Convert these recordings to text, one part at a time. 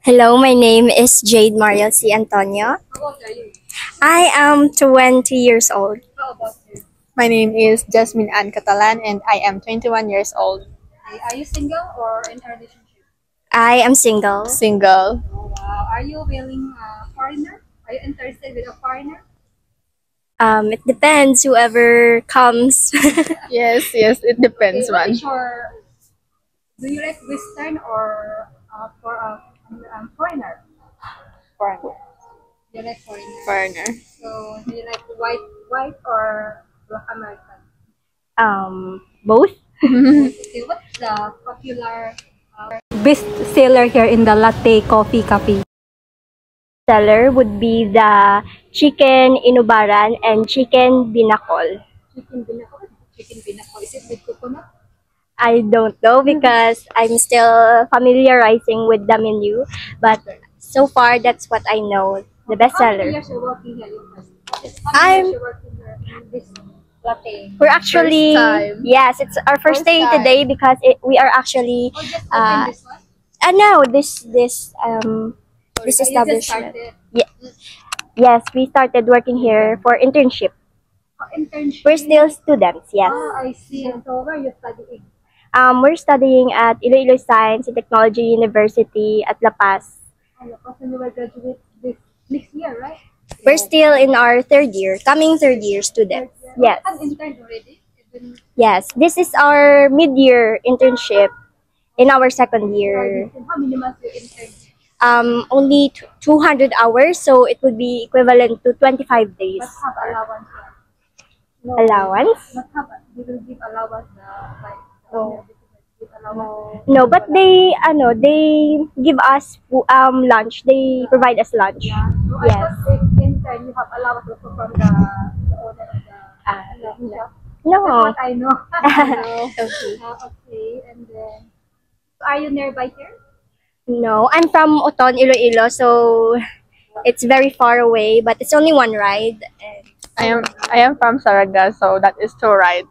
Hello, my name is Jade Mariel C. Antonio. How old are you? I am 20 years old. How about you? My name is Jasmine Ann Catalan and I am 21 years old. Are you single or in a relationship? I am single. Single. Oh, wow. Are you willing a foreigner? Are you interested with a foreigner? It depends whoever comes. Yes, it depends, What man. is your, do you like Western or for a foreigner? Foreigner. You like foreigner. Foreigner. So do you like white or Black American? Both. Okay, what's the popular Best seller here in the latte coffee cafe. Seller would be the chicken inubaran and chicken binakol. chicken binako? Chicken binako, is it with coconut? I don't know because I'm still familiarizing with the menu, but so far that's what I know. The best How many seller. years you're working here? How many years you're working here in this latte? We're actually First time. yes, it's our first First day time. today because we are actually Oh, just Uh, open this one? no, this this You just establishment. started Yes, we started working here for internship. internship. We're still students, yes. Ah, I see. So where are you studying? We're studying at Iloilo Science and Technology University at La Paz. Oh, the person you will graduate this next year, right? We're still in our third year, coming third year students. Yes. An intern already? Even Yes, this is our mid-year internship in our second year. how many months you intern? Only 200 hours, so it would be equivalent to 25 days. Must have allowance. No, Allowance? Not have. They will give allowance like No. give allowance. No, but they give us lunch. They provide us lunch. Yeah. So I Yes. thought if intern you have allowance also from the owner of the shop. That's No. what I know. Okay. Okay, and then are you nearby here? No, I'm from Oton, Iloilo, so it's very far away, but it's only one ride. And I am from Saraga, so that is to right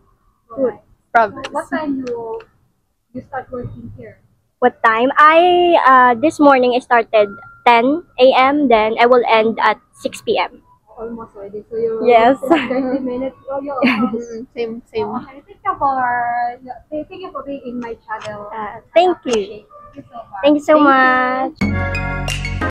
Right. province. What time you start working here? what time? This morning I started 10 a.m. Then I will end at 6 p.m. Almost already. So you Yes. 30 minutes. Oh, you almost. Same. Okay, thank you for being in my channel. Thank you. Appreciate it. Thank you so much. Thank you so much.